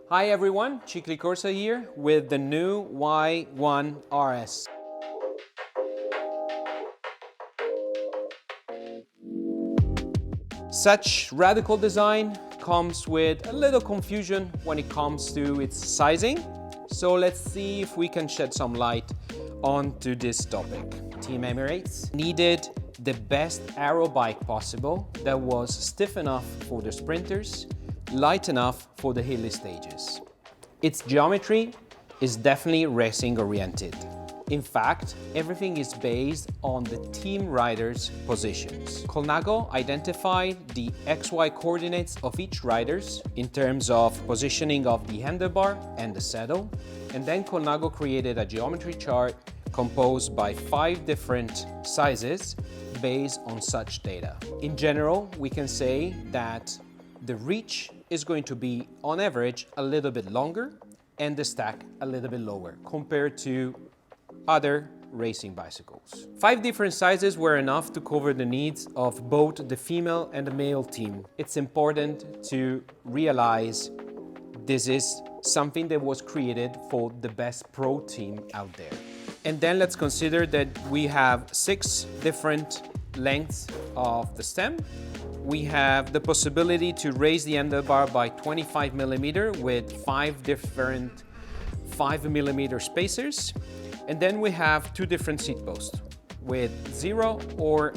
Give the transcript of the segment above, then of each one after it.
Hi everyone, Cicli Corsa here with the new Y1Rs. Such radical design comes with a little confusion when it comes to its sizing. So let's see if we can shed some light onto this topic. Team Emirates needed the best aero bike possible that was stiff enough for the sprinters, light enough for the hilly stages. Its geometry is definitely racing oriented. In fact, everything is based on the team rider's positions. Colnago identified the XY coordinates of each riders in terms of positioning of the handlebar and the saddle, and then Colnago created a geometry chart composed by 5 different sizes based on such data. In general, we can say that the reach is going to be, on average, a little bit longer and the stack a little bit lower compared to other racing bicycles. 5 different sizes were enough to cover the needs of both the female and the male team. It's important to realize this is something that was created for the best pro team out there. And then let's consider that we have 6 different lengths of the stem. We have the possibility to raise the handlebar by 25 mm with 5 different 5mm spacers. And then we have 2 different seat posts with 0 or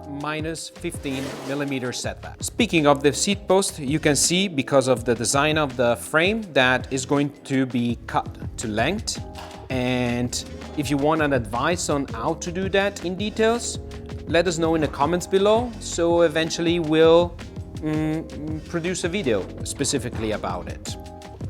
minus 15mm setback. Speaking of the seat post, you can see because of the design of the frame that is going to be cut to length. And if you want an advice on how to do that in details, let us know in the comments below, so eventually we'll produce a video specifically about it.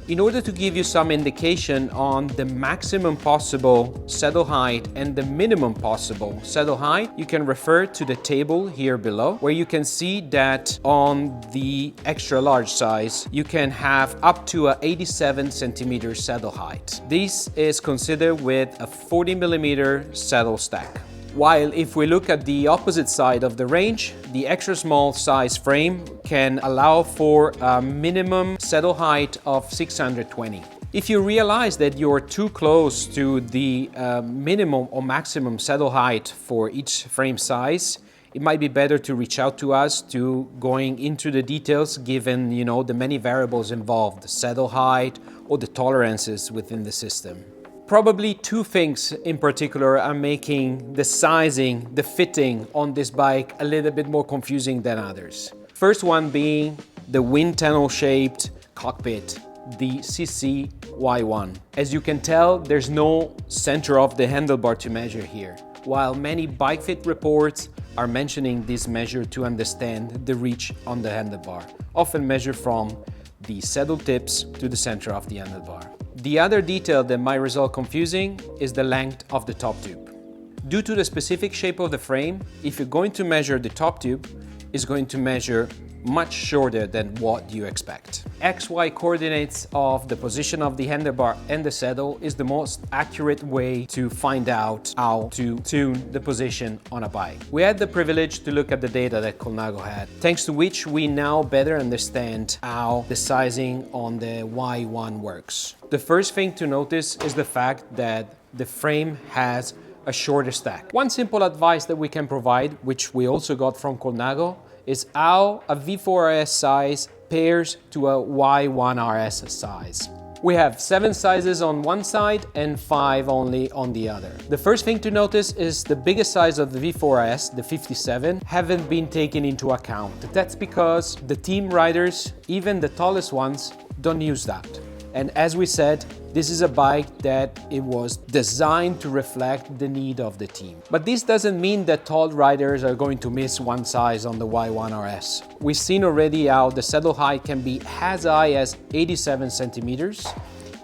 In order to give you some indication on the maximum possible saddle height and the minimum possible saddle height, you can refer to the table here below, where you can see that on the extra large size, you can have up to a 87 centimeter saddle height. This is considered with a 40mm saddle stack. While if we look at the opposite side of the range, the extra small size frame can allow for a minimum saddle height of 620. If you realize that you're too close to the minimum or maximum saddle height for each frame size, it might be better to reach out to us to going into the details given, the many variables involved, the saddle height or the tolerances within the system. Probably 2 things in particular are making the sizing, the fitting on this bike a little bit more confusing than others. First one being the wind tunnel shaped cockpit, the Cicli Y1. As you can tell, there's no center of the handlebar to measure here, while many bike fit reports are mentioning this measure to understand the reach on the handlebar, often measured from the saddle tips to the center of the handlebar. The other detail that might result confusing is the length of the top tube. Due to the specific shape of the frame, if you're going to measure the top tube, it's going to measure much shorter than what you expect. XY coordinates of the position of the handlebar and the saddle is the most accurate way to find out how to tune the position on a bike. We had the privilege to look at the data that Colnago had, thanks to which we now better understand how the sizing on the Y1 works. The first thing to notice is the fact that the frame has a shorter stack. One simple advice that we can provide, which we also got from Colnago, is how a V4RS size pairs to a Y1RS size. We have 7 sizes on one side and 5 only on the other. The first thing to notice is the biggest size of the V4RS, the 57, haven't been taken into account. That's because the team riders, even the tallest ones, don't use that. And as we said, this is a bike that it was designed to reflect the need of the team. But this doesn't mean that tall riders are going to miss one size on the Y1RS. We've seen already how the saddle height can be as high as 87 centimeters.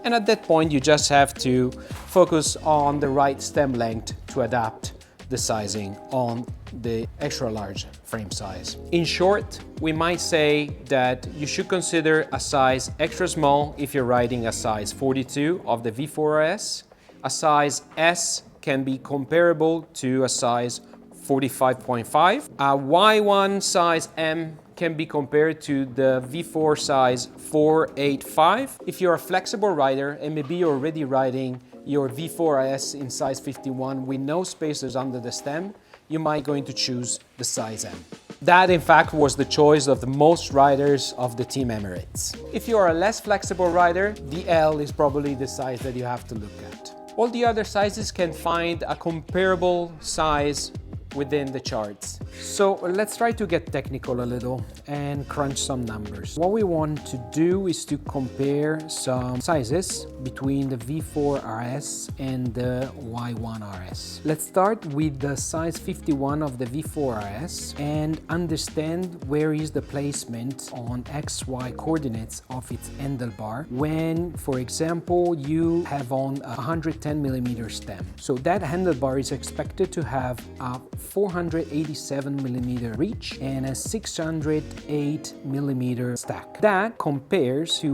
And at that point, you just have to focus on the right stem length to adapt the sizing on the extra large frame size. In short, we might say that you should consider a size extra small if you're riding a size 42 of the V4RS. A size S can be comparable to a size 45.5. A Y1 size M can be compared to the V4 size 485. If you're a flexible rider and maybe you're already riding your V4RS in size 51 with no spacers under the stem, you might going to choose the size M. That in fact was the choice of the most riders of the Team Emirates. If you are a less flexible rider, the L is probably the size that you have to look at. All the other sizes can find a comparable size within the charts. So let's try to get technical a little and crunch some numbers. What we want to do is to compare some sizes between the V4RS and the Y1RS. Let's start with the size 51 of the V4RS and understand where is the placement on XY coordinates of its handlebar when, for example, you have on a 110mm stem. So that handlebar is expected to have a 487mm reach and a 608mm stack. That compares to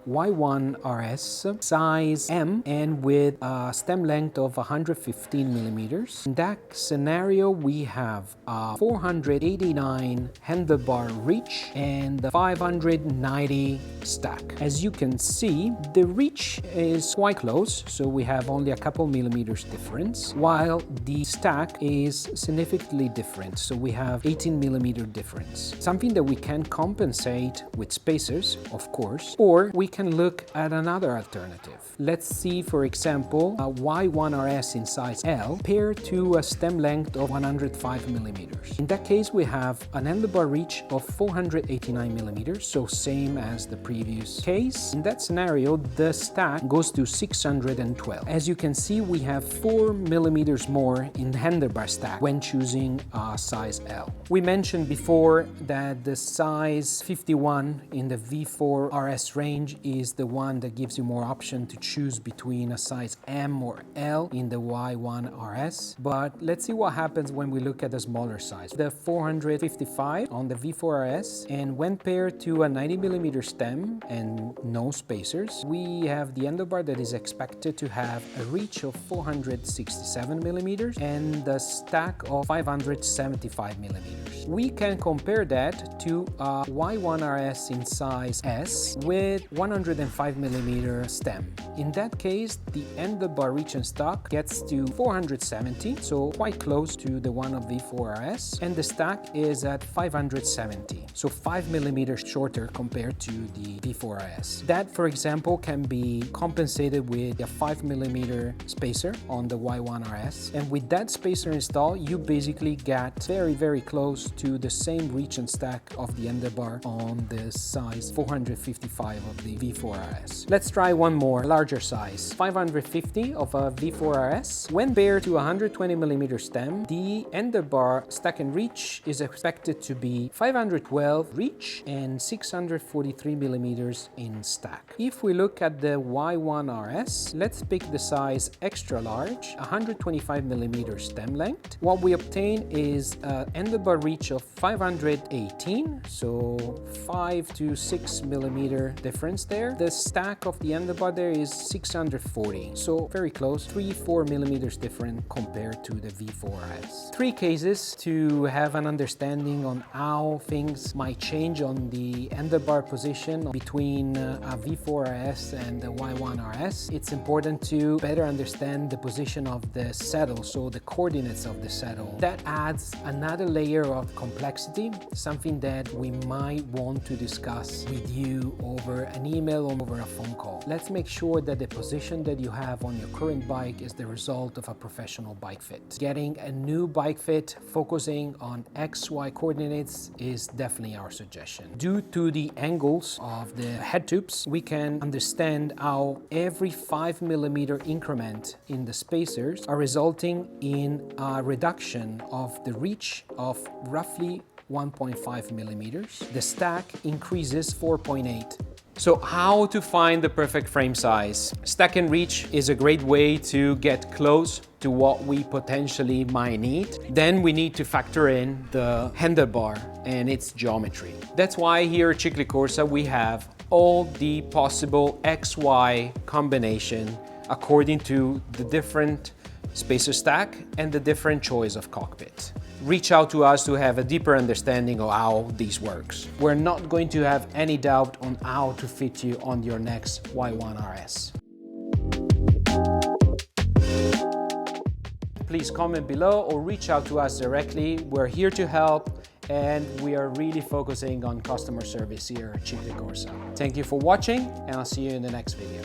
Y1RS size M and with a stem length of 115mm. In that scenario, we have a 489 handlebar reach and the 590 stack. As you can see, the reach is quite close, so we have only a couple millimeters difference, while the stack is significantly different, so we have 18mm difference. Something that we can compensate with spacers, of course, or we can look at another alternative. Let's see, for example, a Y1RS in size L paired to a stem length of 105mm. In that case, we have an handlebar reach of 489mm, so same as the previous case. In that scenario, the stack goes to 612. As you can see, we have 4mm more in handlebar stack when choosing a size L. We mentioned before that the size 51 in the V4 RS range is the one that gives you more option to choose between a size M or L in the Y1 RS. But let's see what happens when we look at the smaller size. The 455 on the V4 RS, and when paired to a 90mm stem and no spacers, we have the handlebar that is expected to have a reach of 467mm and the stack of 575mm. We can compare that to a Y1 RS in size S with 105mm stem. In that case, the handlebar reach and stack gets to 470, so quite close to the one of V4 RS, and the stack is at 570, so 5mm shorter compared to the V4 RS. That, for example, can be compensated with a 5mm spacer on the Y1 RS, and with that spacer installed, you basically get very close to the same reach and stack of the handlebar on the size 455 of the V4 RS. Let's try one more, larger size, 550 of a V4 RS. When paired to a 120mm stem, the handlebar stack and reach is expected to be 512 reach and 643mm in stack. If we look at the Y1 RS, let's pick the size extra large, 125mm stem length. What we obtain is a handlebar reach of 518, so 5 to 6mm difference there. The stack of the handlebar there is 640, so very close, 3-4mm different compared to the V4S. Three cases to have an understanding on how things might change on the handlebar position between a V4RS and the Y1RS. It's important to better understand the position of the saddle, so the coordinates of the saddle. That adds another layer of complexity, something that we might want to discuss with you over an email or over a phone call. Let's make sure that the position that you have on your current bike is the result of a professional bike fit. Getting a new bike fit focusing on XY coordinates is definitely our suggestion. Due to the angles of the head tubes, we can understand how every 5mm increment in the spacers are resulting in a reduction of the reach of roughly 1.5mm. The stack increases 4.8. So how to find the perfect frame size? Stack and reach is a great way to get close to what we potentially might need. Then we need to factor in the handlebar and its geometry. That's why here at Cicli Corsa we have all the possible XY combination according to the different spacer stack and the different choice of cockpit. reach out to us to have a deeper understanding of how this works. We're not going to have any doubt on how to fit you on your next Y1RS. Please comment below or reach out to us directly. We're here to help, and we are really focusing on customer service here at Cicli Corsa. Thank you for watching, and I'll see you in the next video.